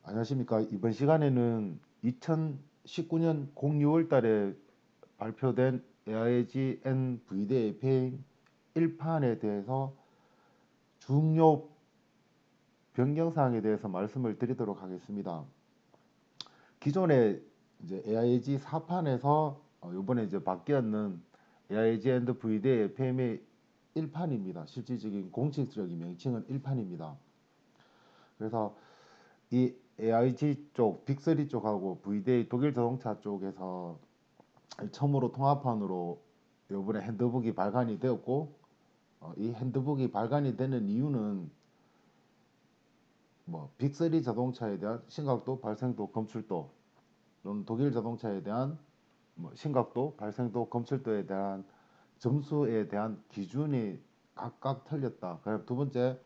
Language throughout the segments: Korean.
안녕하십니까. 이번 시간에는 2019년 06월 달에 발표된 AIG NVDA 페인 1판에 대해서 중요 변경사항에 대해서 말씀을 드리도록 하겠습니다. 기존에 이제 AIG 4판에서 이번에 이제 바뀌었는 AIG NVDA 페인의 1판입니다. 실질적인 공식적인 명칭은 1판입니다. 그래서 이 AIG 쪽, 빅3 쪽하고 VDA 독일 자동차 쪽에서 처음으로 통합판으로 이번에 핸드북이 발간이 되었고, 이 핸드북이 발간이 되는 이유는 뭐 빅3 자동차에 대한 심각도, 발생도, 검출도, 또는 독일 자동차에 대한 뭐 심각도, 발생도, 검출도에 대한 점수에 대한 기준이 각각 틀렸다. 그리고 두 번째,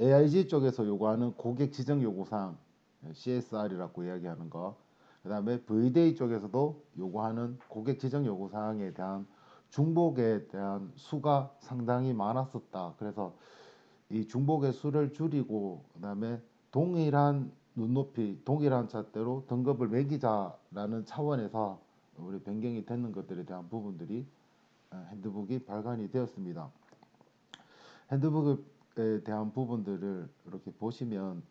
AIG 쪽에서 요구하는 고객 지정 요구사항 CSR이라고 이야기하는 거, 그 다음에 VDA 쪽에서도 요구하는 고객 지정 요구사항에 대한 중복에 대한 수가 상당히 많았었다. 그래서 이 중복의 수를 줄이고, 그 다음에 동일한 눈높이, 동일한 잣대로 등급을 매기자라는 차원에서 우리 변경이 되는 것들에 대한 부분들이 핸드북이 발간이 되었습니다. 핸드북에 대한 부분들을 이렇게 보시면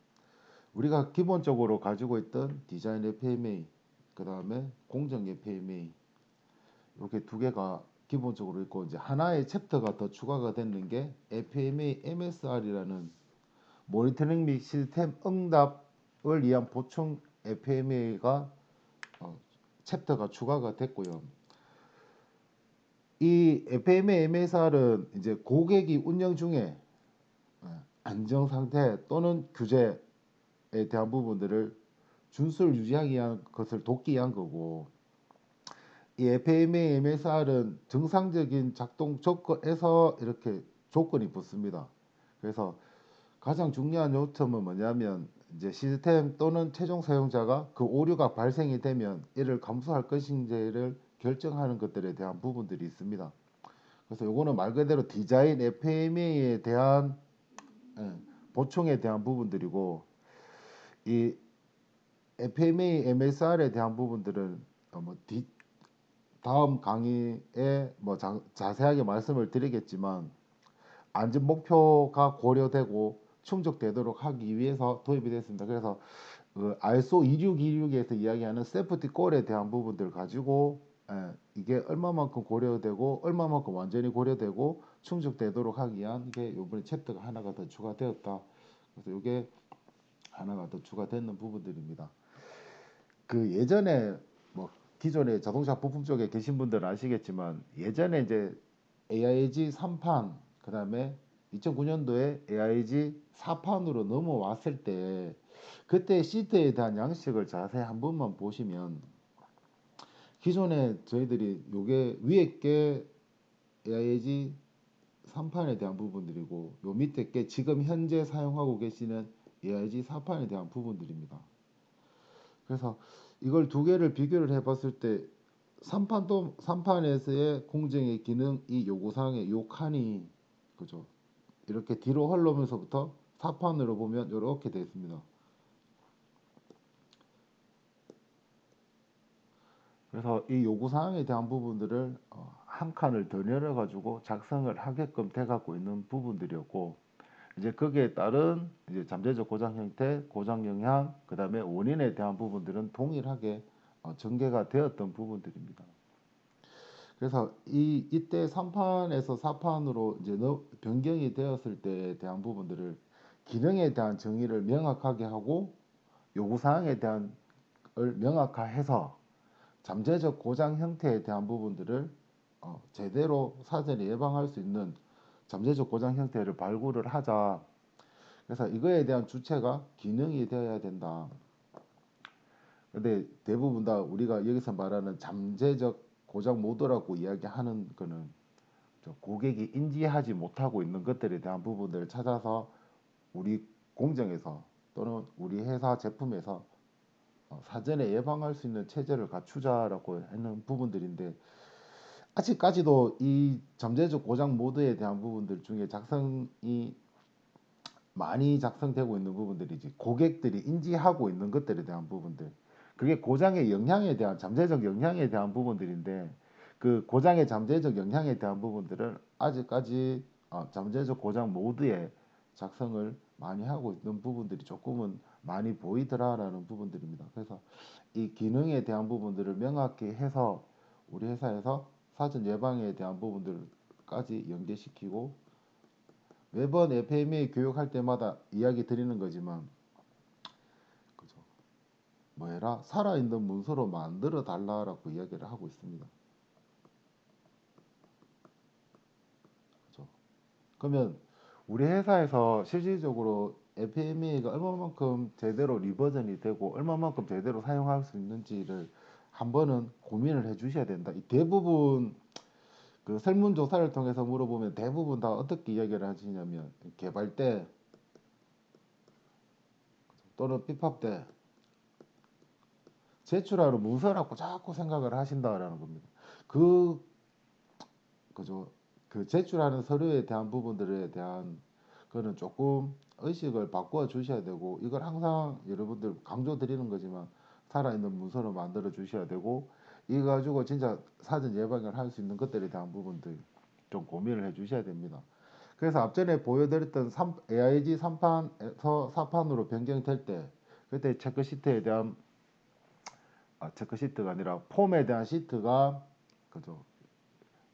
우리가 기본적으로 가지고 있던 디자인 FMA, 그 다음에 공정 FMA 이렇게 두 개가 기본적으로 있고, 이제 하나의 챕터가 더 추가가 됐는 게 FMA MSR이라는 모니터링 및 시스템 응답을 위한 보충 FMA가 챕터가 추가가 됐고요. 이 FMA MSR은 이제 고객이 운영 중에 안정 상태 또는 규제에 대한 부분들을 준수를 유지하기 위한 것을 돕기 위한 거고, 이 FMA MSR은 정상적인 작동 조건에서 이렇게 조건이 붙습니다. 그래서 가장 중요한 요점은 뭐냐면, 이제 시스템 또는 최종 사용자가 그 오류가 발생이 되면 이를 감수할 것인지를 결정하는 것들에 대한 부분들이 있습니다. 그래서 요거는 말 그대로 디자인 FMA에 대한 보충에 대한 부분들이고, 이 FMA MSR에 대한 부분들은 다음 강의에 자세하게 말씀을 드리겠지만, 안전 목표가 고려되고 충족되도록 하기 위해서 도입이 됐습니다. 그래서 그 ISO 26226에서 이야기하는 세프티 골에 대한 부분들을 가지고 이게 얼마만큼 고려되고 얼마만큼 완전히 고려되고 충족되도록 하기 위한 게 이번에 챕터가 하나가 더 추가되었다. 그래서 이게 하나가 더 추가되는 부분들입니다. 그 예전에 뭐 기존에 자동차 부품 쪽에 계신 분들은 아시겠지만, 예전에 이제 AIG 3판, 그 다음에 2009년도에 AIG 4판으로 넘어왔을 때 그때 시트에 대한 양식을 자세히 한 번만 보시면, 기존에 저희들이 요게 위에 게 AIG 3판에 대한 부분들이고, 요 밑에 게 지금 현재 사용하고 계시는 AIG 4판에 대한 부분들입니다. 그래서 이걸 두 개를 비교를 해봤을 때 3판에서의 공정의 기능 이 요구사항의 요 칸이 그죠, 이렇게 뒤로 흘러면서부터 4판으로 보면 이렇게 되어 있습니다. 그래서 이 요구사항에 대한 부분들을 한 칸을 더 내려가지고 작성을 하게끔 돼갖고 있는 부분들이었고, 이제 거기에 따른 이제 잠재적 고장 형태, 고장 영향, 그 다음에 원인에 대한 부분들은 동일하게 전개가 되었던 부분들입니다. 그래서 이때 3판에서 4판으로 이제 변경이 되었을 때에 대한 부분들을 기능에 대한 정의를 명확하게 하고 요구사항에 대한 걸 명확화해서 잠재적 고장 형태에 대한 부분들을 제대로 사전에 예방할 수 있는 잠재적 고장 형태를 발굴을 하자. 그래서 이거에 대한 주체가 기능이 되어야 된다. 근데 대부분 다 우리가 여기서 말하는 잠재적 고장 모드라고 이야기하는 거는 고객이 인지하지 못하고 있는 것들에 대한 부분들을 찾아서 우리 공정에서 또는 우리 회사 제품에서 사전에 예방할 수 있는 체제를 갖추자라고 하는 부분들인데, 아직까지도 이 잠재적 고장 모드에 대한 부분들 중에 작성이 많이 작성되고 있는 부분들이지 고객들이 인지하고 있는 것들에 대한 부분들 그게 고장의 영향에 대한 잠재적 영향에 대한 부분들인데 그 고장의 잠재적 영향에 대한 부분들을 아직까지 잠재적 고장 모드에 작성을 많이 하고 있는 부분들이 조금은 많이 보이더라라는 부분들입니다. 그래서 이 기능에 대한 부분들을 명확히 해서 우리 회사에서 사전 예방에 대한 부분들까지 연계시키고 매번 FMEA 교육할 때마다 이야기 드리는 거지만 그죠? 뭐해라 살아있는 문서로 만들어 달라라고 이야기를 하고 있습니다. 그죠? 그러면 우리 회사에서 실질적으로 FMEA가 얼마만큼 제대로 리버전이 되고 얼마만큼 제대로 사용할 수 있는지를 한 번은 고민을 해 주셔야 된다. 이 대부분 그 설문조사를 통해서 물어보면 대부분 다 어떻게 이야기를 하시냐면 개발 때 또는 삐팝 때 제출하는 문서라고 자꾸 생각을 하신다라는 겁니다. 그 그죠? 그 제출하는 서류에 대한 부분들에 대한 거는 조금 의식을 바꿔 주셔야 되고 이걸 항상 여러분들 강조 드리는 거지만 살아있는 문서로 만들어 주셔야 되고 이거 가지고 진짜 사전 예방을 할 수 있는 것들에 대한 부분들 좀 고민을 해 주셔야 됩니다. 그래서 앞전에 보여드렸던 AIG 3판에서 4판으로 변경될 때 그때 체크시트에 대한 체크시트가 아니라 폼에 대한 시트가 그죠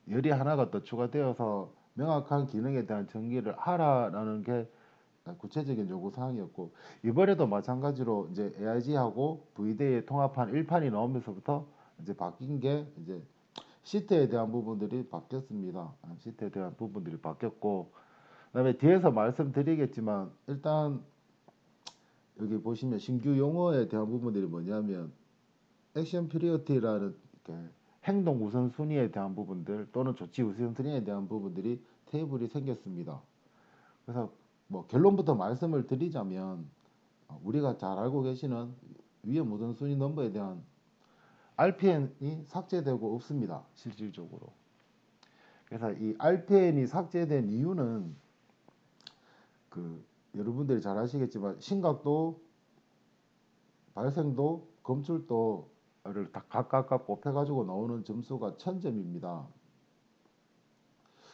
열이 하나가 더 추가되어서 명확한 기능에 대한 정의를 하라라는 게 구체적인 요구 사항이었고 이번에도 마찬가지로 이제 AIG하고 VDA의 통합한 1판이 나오면서부터 이제 바뀐 게 이제 시트에 대한 부분들이 바뀌었습니다. 시트에 대한 부분들이 바뀌었고 그다음에 뒤에서 말씀드리겠지만 일단 여기 보시면 신규 용어에 대한 부분들이 뭐냐면 액션 피리어티라는 행동 우선순위에 대한 부분들 또는 조치 우선순위에 대한 부분들이 테이블이 생겼습니다. 그래서 뭐 결론부터 말씀을 드리자면 우리가 잘 알고 계시는 위험 우선순위 넘버에 대한 RPN이 삭제되고 없습니다. 실질적으로. 그래서 이 RPN이 삭제된 이유는 그 여러분들이 잘 아시겠지만 심각도, 발생도, 검출도를 다 각각 곱해가지고 나오는 점수가 1000점입니다.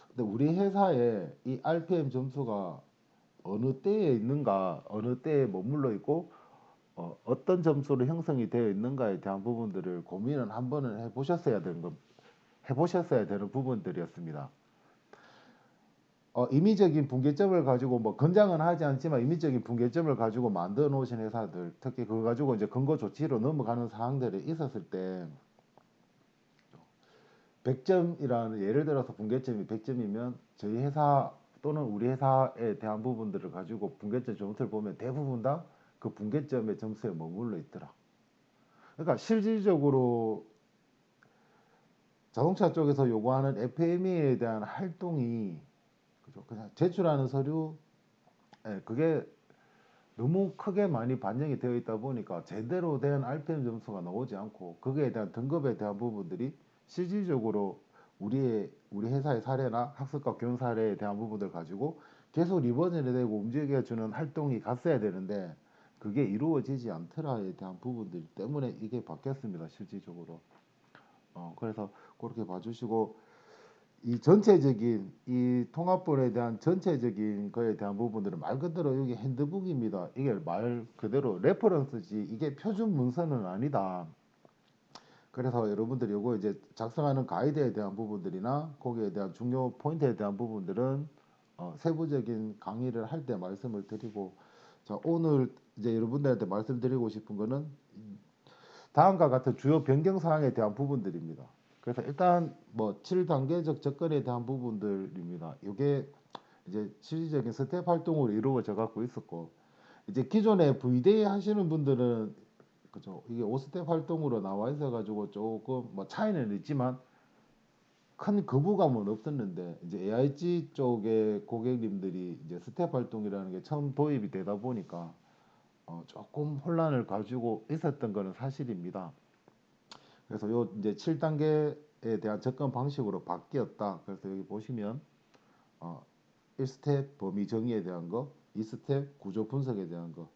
근데 우리 회사에 이 RPM 점수가 어느 때에 있는가, 어느 때에 머물러 있고 어떤 점수로 형성이 되어 있는가에 대한 부분들을 고민을 한 번은 해보셨어야 되는 부분들이었습니다. 임의적인 분계점을 가지고 뭐 권장은 하지 않지만 임의적인 분계점을 가지고 만들어 놓으신 회사들 특히 그거 가지고 이제 근거 조치로 넘어가는 사항들이 있었을 때 100점이라는 예를 들어서 분계점이 100점이면 저희 회사 또는 우리 회사에 대한 부분들을 가지고 분계점 점수를 보면 대부분 다 그 분계점의 점수에 머물러 있더라. 그러니까 실질적으로 자동차 쪽에서 요구하는 FME에 대한 활동이 그죠? 그냥 제출하는 서류 그게 너무 크게 많이 반영이 되어 있다 보니까 제대로 된 RPM 점수가 나오지 않고 거기에 대한 등급에 대한 부분들이 실질적으로 우리 회사의 사례나 학습과 교육 사례에 대한 부분들 가지고 계속 리버전이 되고 움직여주는 활동이 갔어야 되는데 그게 이루어지지 않더라에 대한 부분들 때문에 이게 바뀌었습니다. 실질적으로. 그래서 그렇게 봐주시고 이 전체적인 이 통합본에 대한 전체적인 거에 대한 부분들은 말 그대로 여기 핸드북입니다. 이게 말 그대로 레퍼런스지 이게 표준 문서는 아니다. 그래서 여러분들이 요거 이제 작성하는 가이드에 대한 부분들이나 거기에 대한 중요 포인트에 대한 부분들은 세부적인 강의를 할 때 말씀을 드리고 자 오늘 이제 여러분들한테 말씀드리고 싶은 거는 다음과 같은 주요 변경 사항에 대한 부분들입니다. 그래서 일단 뭐 7단계적 접근에 대한 부분들입니다. 이게 이제 실질적인 스텝 활동으로 이루어져 갖고 있었고 이제 기존에 VDA 하시는 분들은 그죠 이게 5스텝 활동으로 나와 있어 가지고 조금 뭐 차이는 있지만 큰 거부감은 없었는데 이제 AIG 쪽의 고객님들이 이제 스텝 활동이라는 게 처음 도입이 되다 보니까 조금 혼란을 가지고 있었던 거는 사실입니다. 그래서 요 이제 7단계에 대한 접근 방식으로 바뀌었다. 그래서 여기 보시면 어, 1스텝 범위 정의에 대한 거, 2스텝 구조 분석에 대한 거,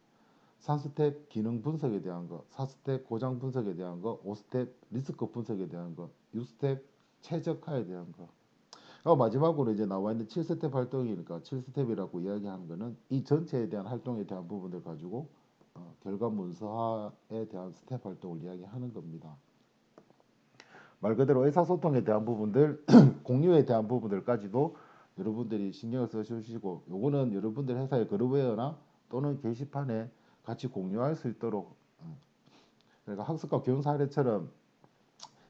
3스텝 기능 분석에 대한 거, 4스텝 고장 분석에 대한 거, 5스텝 리스크 분석에 대한 거, 6스텝 최적화에 대한 거. 마지막으로 이제 나와 있는 7스텝 활동이니까 7스텝이라고 이야기하는 거는 이 전체에 대한 활동에 대한 부분을 가지고 결과 문서화에 대한 스텝 활동을 이야기하는 겁니다. 말 그대로 의사소통에 대한 부분들, 공유에 대한 부분들까지도 여러분들이 신경을 써주시고, 요거는 여러분들 회사의 그룹웨어나 또는 게시판에 같이 공유할 수 있도록, 그러니까 학습과 교육 사례처럼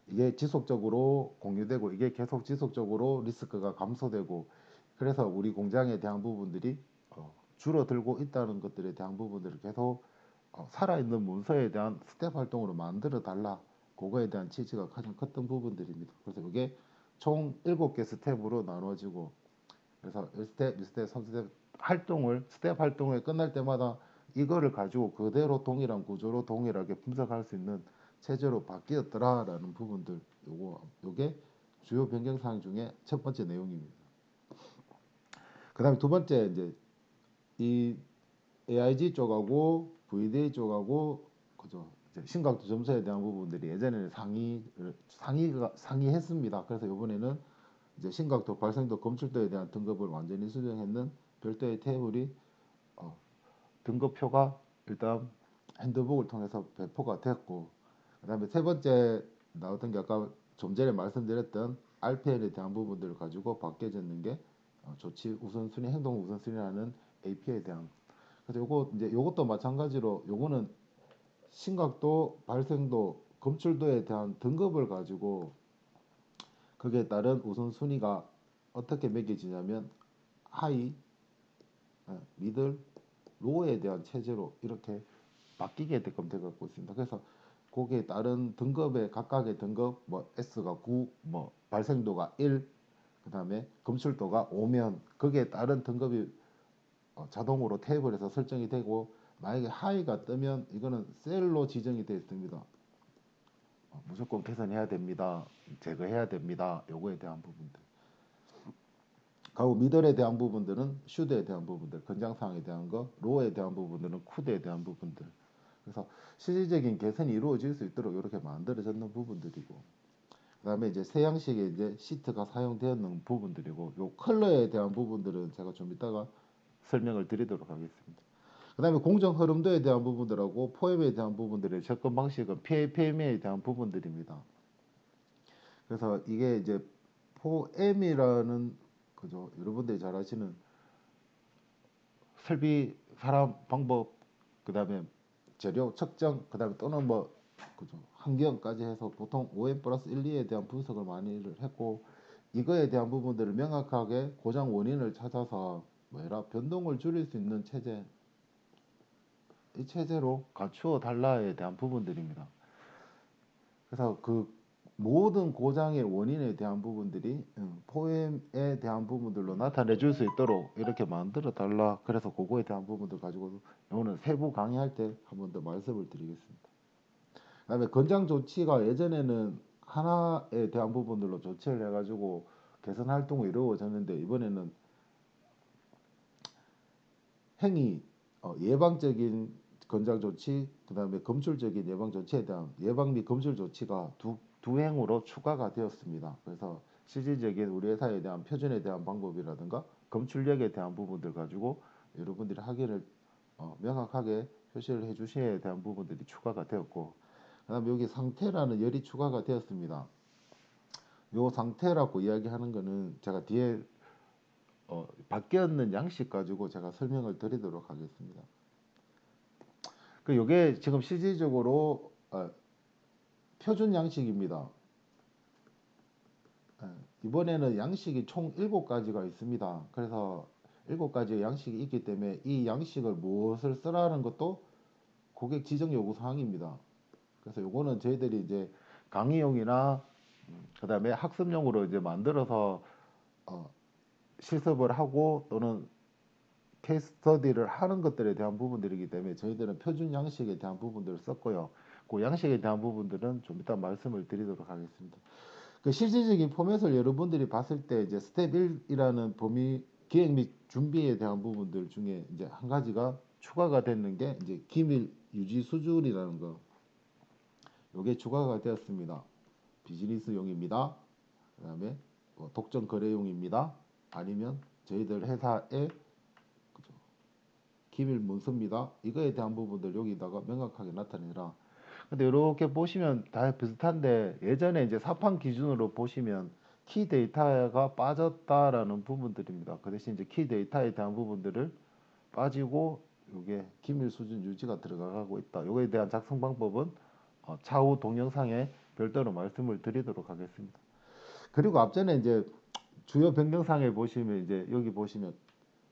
이게 지속적으로 공유되고 이게 계속 지속적으로 리스크가 감소되고, 그래서 우리 공장에 대한 부분들이 줄어들고 있다는 것들에 대한 부분들을 계속 살아있는 문서에 대한 스텝 활동으로 만들어 달라. 그거에 대한 취지가 가장 컸던 부분들입니다. 그래서 이게 총 7개 스텝으로 나눠지고, 그래서 1스텝, 2스텝, 3스텝 활동을 스텝 활동을 끝날 때마다 이거를 가지고 그대로 동일한 구조로 동일하게 분석할 수 있는 체제로 바뀌었더라라는 부분들, 요게 주요 변경 사항 중에 첫 번째 내용입니다. 그다음에 두 번째, 이제 이 AIG 쪽하고 VDA 쪽하고 그죠, 이제 심각도 점수에 대한 부분들이 예전에는 상이했습니다. 그래서 이번에는 이제 심각도, 발생도, 검출도에 대한 등급을 완전히 수정했는 별도의 테이블이 등급표가 일단 핸드북을 통해서 배포가 됐고, 그다음에 세 번째 나왔던 게 아까 좀 전에 말씀드렸던 RPL에 대한 부분들을 가지고 바뀌어졌는 게 조치 우선순위, 행동 우선순위라는 AP에 대한. 그래서 요거 이제 요것도 마찬가지로 요거는 심각도, 발생도, 검출도에 대한 등급을 가지고 거기에 따른 우선순위가 어떻게 매겨지냐면 하이, 미들, 로에 대한 체제로 이렇게 바뀌게 되게끔 되고 있습니다. 그래서 거기에 따른 등급의 각각의 등급, 뭐 S가 9, 뭐 발생도가 1, 그다음에 검출도가 5면 거기에 따른 등급이 자동으로 테이블에서 설정이 되고, 만약에 하이가 뜨면 이거는 셀로 지정이 되어 있습니다. 무조건 개선해야 됩니다. 제거해야 됩니다. 요거에 대한 부분들. 가고 미들에 대한 부분들은 슈드에 대한 부분들, 권장사항에 대한 거, 로에 대한 부분들은 쿠드에 대한 부분들. 그래서 실질적인 개선이 이루어질 수 있도록 이렇게 만들어졌는 부분들이고, 그다음에 이제 새 양식의 이제 시트가 사용되었는 부분들이고, 요 컬러에 대한 부분들은 제가 좀 이따가 설명을 드리도록 하겠습니다. 그다음에 공정 흐름도에 대한 부분들하고 포엠에 대한 부분들의 접근 방식은 PAPM에 대한 부분들입니다. 그래서 이게 이제 포엠이라는, 그죠, 여러분들이 잘 아시는 설비, 사람, 방법, 그다음에 재료 측정, 그다음에 또는 뭐 그죠, 환경까지 해서 보통 OM 플러스 1, 2에 대한 분석을 많이 했고, 이거에 대한 부분들을 명확하게 고장 원인을 찾아서 뭐라 변동을 줄일 수 있는 체제, 이 체제로 갖추어 달라에 대한 부분들입니다. 그래서 그 모든 고장의 원인에 대한 부분들이 포엠에 대한 부분들로 나타내 줄 수 있도록 이렇게 만들어 달라. 그래서 그거에 대한 부분들 가지고 오늘 세부 강의할 때 한 번 더 말씀을 드리겠습니다. 그다음에 건장 조치가 예전에는 하나에 대한 부분들로 조치를 해가지고 개선 활동이 이루어졌는데, 이번에는 행위, 예방적인 건장 조치, 그다음에 검출적인 예방 조치에 대한 예방 및 검출 조치가 두 행으로 추가가 되었습니다. 그래서 실질적인 우리 회사에 대한 표준에 대한 방법이라든가 검출력에 대한 부분들 가지고 여러분들이 확인을 명확하게 표시를 해주셔야 대한 부분들이 추가가 되었고, 그다음에 여기 상태라는 열이 추가가 되었습니다. 요 상태라고 이야기하는 거는 제가 뒤에 바뀌었는 양식 가지고 제가 설명을 드리도록 하겠습니다. 요게 지금 실질적으로 표준 양식입니다. 이번에는 양식이 총 7가지가 있습니다. 그래서 7가지의 양식이 있기 때문에 이 양식을 무엇을 쓰라는 것도 고객 지정 요구 사항입니다. 그래서 요거는 저희들이 이제 강의용이나 그다음에 학습용으로 이제 만들어서 실습을 하고 또는 케이스 스터디를 하는 것들에 대한 부분들이기 때문에 저희들은 표준 양식에 대한 부분들을 썼고요. 그 양식에 대한 부분들은 좀 이따 말씀을 드리도록 하겠습니다. 그 실질적인 포맷을 여러분들이 봤을 때 이제 스텝 1이라는 범위 기획 및 준비에 대한 부분들 중에 이제 한 가지가 추가가 됐는 게 이제 기밀 유지 수준이라는 거. 요게 추가가 되었습니다. 비즈니스용입니다. 그다음에 독점 거래용입니다. 아니면 저희들 회사의 기밀 문서입니다. 이거에 대한 부분들 여기다가 명확하게 나타내라. 근데 이렇게 보시면 다 비슷한데 예전에 이제 사판 기준으로 보시면 키 데이터가 빠졌다라는 부분들입니다. 그 대신 이제 키 데이터에 대한 부분들을 빠지고 이게 기밀 수준 유지가 들어가고 있다. 이거에 대한 작성 방법은 차후 동영상에 별도로 말씀을 드리도록 하겠습니다. 그리고 앞전에 이제 주요 변경사항에 보시면 이제 여기 보시면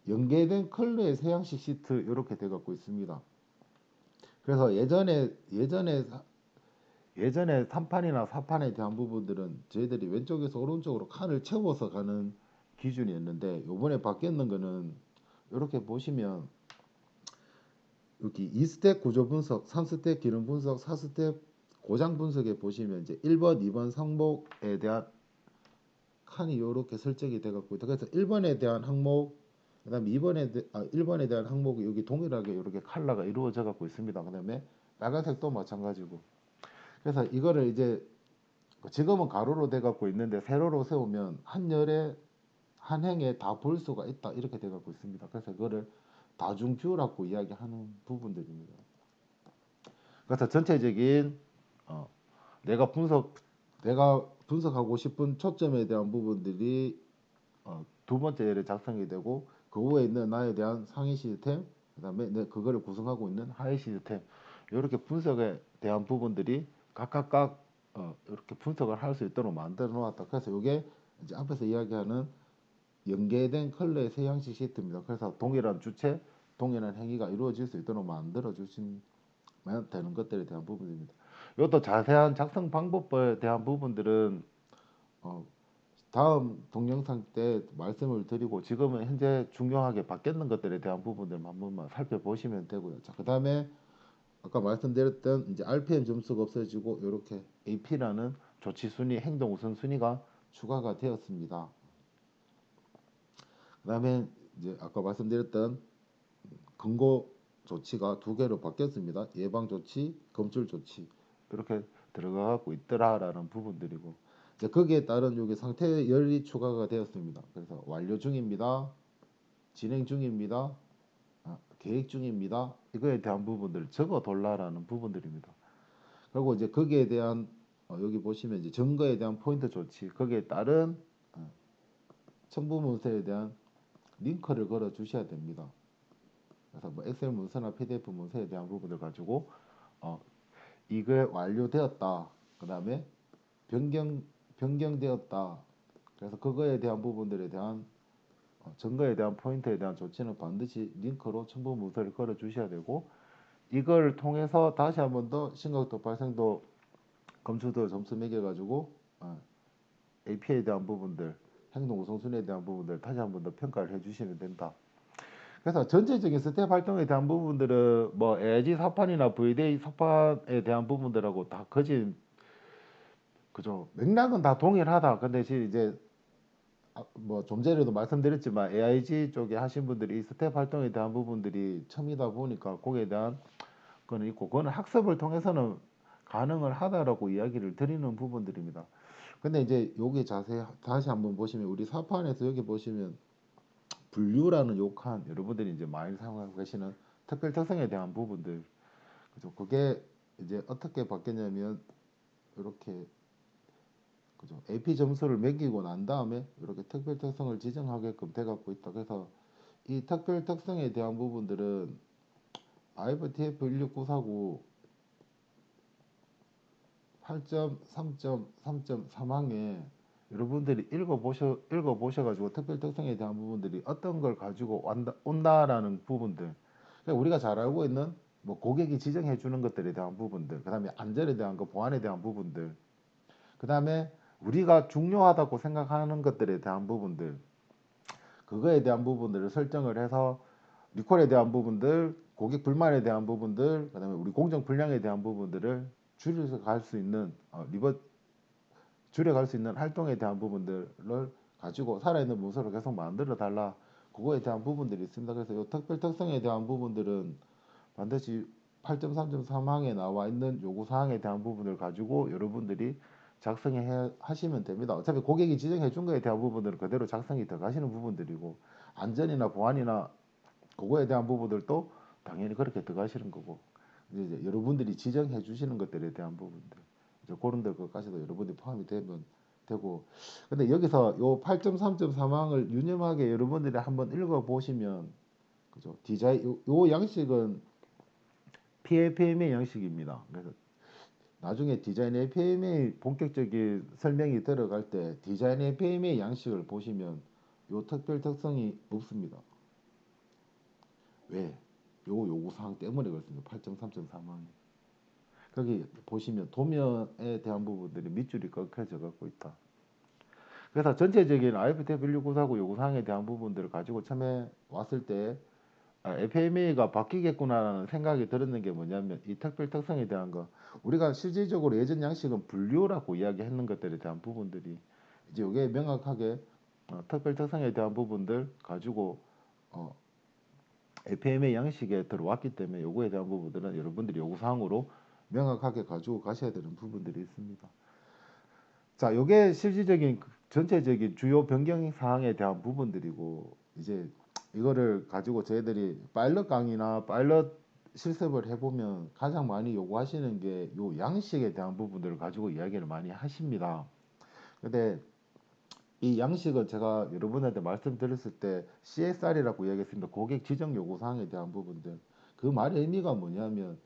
연계된 컬러의 서양식 시트 이렇게 돼 갖고 있습니다. 그래서 예전에 3판이나 4판에 대한 부분들은 저희들이 왼쪽에서 오른쪽으로 칸을 채워서 가는 기준이었는데 요번에 바뀌었는 거는 이렇게 보시면 여기 2스텝 구조 분석, 3스텝 기능 분석, 4스텝 고장 분석에 보시면 이제 1번, 2번 항목에 대한 칸이 이렇게 설정이 돼 갖고 있다. 그래서 1번에 대한 항목, 그다음에 1번에 대한 항목이 여기 동일하게 이렇게 컬러가 이루어져 갖고 있습니다. 그다음에 빨간색도 마찬가지고. 그래서 이거를 이제 지금은 가로로 돼 갖고 있는데 세로로 세우면 한 열에 한 행에 다 볼 수가 있다 이렇게 돼 갖고 있습니다. 그래서 그거를 다중뷰라고 이야기하는 부분들입니다. 그래서 전체적인 어, 내가 분석하고 싶은 초점에 대한 부분들이 두 번째 예를 작성이 되고 그 후에 있는 나에 대한 상위 시스템, 그다음에 그거를 구성하고 있는 하위 시스템 이렇게 분석에 대한 부분들이 각각 이렇게 분석을 할 수 있도록 만들어 놓았다. 그래서 이게 이제 앞에서 이야기하는 연계된 컬러의 세 양식 시트입니다. 그래서 동일한 주체, 동일한 행위가 이루어질 수 있도록 만들어 주시면 되는 것들에 대한 부분입니다. 이것도 자세한 작성 방법에 대한 부분들은 어, 다음 동영상 때 말씀을 드리고 지금은 현재 중요하게 바뀌는 것들에 대한 부분들 한 번만 살펴보시면 되고요. 자, 그다음에 아까 말씀드렸던 이제 RPM 점수가 없어지고 이렇게 AP라는 조치 순위, 행동 우선 순위가 추가가 되었습니다. 그다음에 이제 아까 말씀드렸던 근거 조치가 두 개로 바뀌었습니다. 예방 조치, 검출 조치 이렇게 들어가고 있더라라는 부분들이고 이제 거기에 따른 여기 상태 열이 추가가 되었습니다. 그래서 완료 중입니다, 진행 중입니다, 계획 중입니다. 이거에 대한 부분들을 적어 돌라라는 부분들입니다. 그리고 이제 거기에 대한 여기 보시면 이제 증거에 대한 포인트 조치, 거기에 따른 첨부 문서에 대한 링크를 걸어 주셔야 됩니다. 그래서 뭐 엑셀 문서나 PDF 문서에 대한 부분을 가지고 이게 완료되었다. 그 다음에 변경되었다. 그래서 그거에 대한 부분들에 대한 증거에 대한 포인트에 대한 조치는 반드시 링크로 첨부 문서를 걸어 주셔야 되고 이걸 통해서 다시 한 번 더 심각도 발생도 검출도 점수 매겨 가지고 AP에 대한 부분들 행동 우선순위에 대한 부분들 다시 한 번 더 평가를 해 주시면 된다. 그래서 전체적인 스텝 활동에 대한 부분들은 뭐 AIG 사판이나 VDA 사판에 대한 부분들하고 다 거진 그죠. 맥락은 다 동일하다. 근데 이제 뭐 좀 전에도 말씀드렸지만 AIG 쪽에 하신 분들이 이 스텝 활동에 대한 부분들이 처음이다 보니까 거기에 대한 거는 있고 그거는 학습을 통해서는 가능을 하다라고 이야기를 드리는 부분들입니다. 근데 이제 여기 자세히 다시 한번 보시면 우리 사판에서 여기 보시면 분류라는 욕한 여러분들이 이제 많이 사용하고 계시는 특별 특성에 대한 부분들 그죠. 그게 이제 어떻게 바뀌냐면 이렇게 그죠. AP 점수를 매기고 난 다음에 이렇게 특별 특성을 지정하게끔 돼 갖고 있다. 그래서 이 특별 특성에 대한 부분들은 IFTF 16949 8.3.3.3항에 여러분들이 읽어보셔가지고 특별 특성에 대한 부분들이 어떤 걸 가지고 온다라는 부분들. 그러니까 우리가 잘 알고 있는 뭐 고객이 지정해 주는 것들에 대한 부분들, 그 다음에 안전에 대한 거, 보안에 대한 부분들, 그 다음에 우리가 중요하다고 생각하는 것들에 대한 부분들, 그거에 대한 부분들을 설정을 해서 리콜에 대한 부분들, 고객 불만에 대한 부분들, 그다음에 우리 공정 불량에 대한 부분들을 줄여서 갈 수 있는 줄여갈 수 있는 활동에 대한 부분들을 가지고 살아있는 문서를 계속 만들어 달라. 그거에 대한 부분들이 있습니다. 그래서 이 특별 특성에 대한 부분들은 반드시 8.3.3항에 나와 있는 요구 사항에 대한 부분을 가지고 여러분들이 작성해 하시면 됩니다. 어차피 고객이 지정해 준 거에 대한 부분들은 그대로 작성이 들어가시는 부분들이고, 안전이나 보안이나 그거에 대한 부분들도 당연히 그렇게 들어가시는 거고, 이제 여러분들이 지정해 주시는 것들에 대한 부분들, 이제 그런 것까지도 여러분들이 포함이 되면 되고. 근데 여기서 요 8.3.3항을 유념하게 여러분들이 한번 읽어 보시면, 그죠? 디자인 요 양식은 PFM의 양식입니다. 그래서 나중에 디자인 FM의 본격적인 설명이 들어갈 때 디자인 FM의 양식을 보시면 요 특별 특성이 없습니다. 왜? 요 요구사항 때문에 그렇습니다. 8.3.3항이. 거기 보시면 도면에 대한 부분들이 밑줄이 꺾여져 갖고 있다. 그래서 전체적인 IFTF 16949 요구사항에 대한 부분들을 가지고 처음에 왔을 때 FMA가 바뀌겠구나라는 생각이 들었는 게 뭐냐면, 이 특별 특성에 대한 거, 우리가 실질적으로 예전 양식은 분류라고 이야기했는 것들에 대한 부분들이 이제 이게 명확하게 특별 특성에 대한 부분들 가지고 FMA 양식에 들어왔기 때문에 요거에 대한 부분들은 여러분들이 요구사항으로 명확하게 가지고 가셔야 되는 부분들이 있습니다. 자, 요게 실질적인 전체적인 주요 변경 사항에 대한 부분들이고, 이제 이거를 가지고 저희들이 파일럿 강의나 파일럿 실습을 해보면 가장 많이 요구하시는 게 요 양식에 대한 부분들을 가지고 이야기를 많이 하십니다. 근데 이 양식은 제가 여러분한테 말씀드렸을 때 CSR이라고 이야기했습니다. 고객 지정 요구 사항에 대한 부분들. 그 말의 의미가 뭐냐면,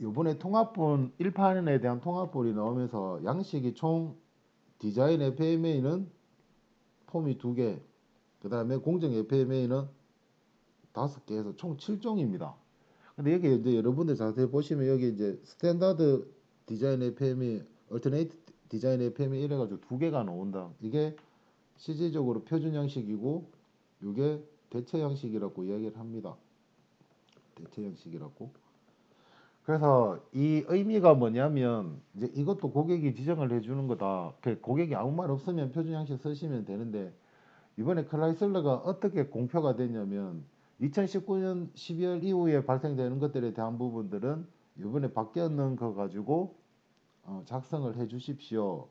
요번에 통합본 1판에 대한 통합본이 나오면서 양식이 총 디자인 FMA는 폼이 2개, 그 다음에 공정 FMA는 5개 해서 총 7종입니다. 근데 여기 이제 여러분들 자세히 보시면 여기 이제 스탠다드 디자인 FMA, 얼터네이트 디자인 FMA 이래가지고 2개가 나온다. 이게 실질적으로 표준 양식이고, 이게 대체 양식이라고 이야기를 합니다. 대체 양식이라고. 그래서 이 의미가 뭐냐면, 이제 이것도 고객이 지정을 해주는 거다. 고객이 아무 말 없으면 표준 양식 쓰시면 되는데, 이번에 클라이슬러가 어떻게 공표가 됐냐면 2019년 12월 이후에 발생되는 것들에 대한 부분들은 이번에 바뀌었는 거 가지고 작성을 해 주십시오.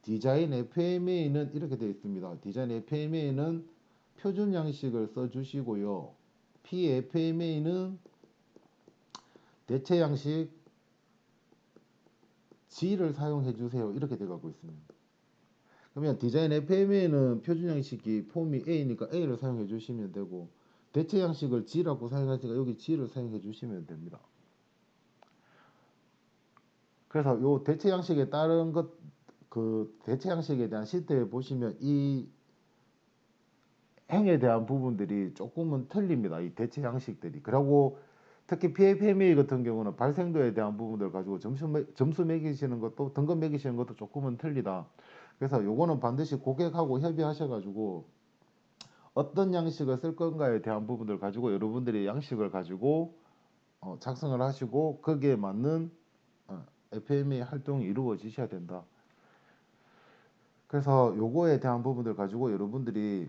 디자인 FMA는 이렇게 되어 있습니다. 디자인 FMA는 표준 양식을 써 주시고요. PFMA는 대체 양식 G를 사용해 주세요. 이렇게 되어 갖고 있습니다. 그러면 디자인 FMA는 표준 양식이 폼이 A니까 A를 사용해 주시면 되고, 대체 양식을 G라고 사용하시니까 여기 G를 사용해 주시면 됩니다. 그래서 요 대체 양식에 따른 대체 양식에 대한 시트에 보시면 이 행에 대한 부분들이 조금은 틀립니다. 이 대체 양식들이. 그리고 특히 PFMA 같은 경우는 발생도에 대한 부분들 가지고 점수 매기시는 것도, 등급 매기시는 것도 조금은 틀리다. 그래서 요거는 반드시 고객하고 협의하셔가지고 어떤 양식을 쓸 건가에 대한 부분들 가지고 여러분들이 양식을 가지고 작성을 하시고 거기에 맞는 FMA 활동이 이루어지셔야 된다. 그래서 요거에 대한 부분들 가지고 여러분들이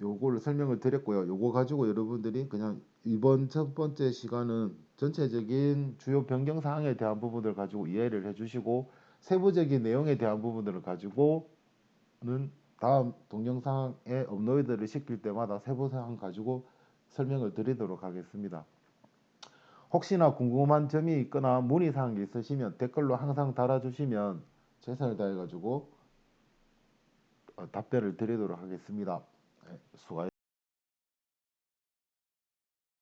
요거를 설명을 드렸고요. 요거 가지고 여러분들이 그냥 이번 첫 번째 시간은 전체적인 주요 변경 사항에 대한 부분들 가지고 이해를 해주시고, 세부적인 내용에 대한 부분들을 가지고는 다음 동영상에 업로드를 시킬 때마다 세부 사항 가지고 설명을 드리도록 하겠습니다. 혹시나 궁금한 점이 있거나 문의 사항이 있으시면 댓글로 항상 달아주시면 최선을 다해 가지고 답변을 드리도록 하겠습니다. 수고하셨습니다.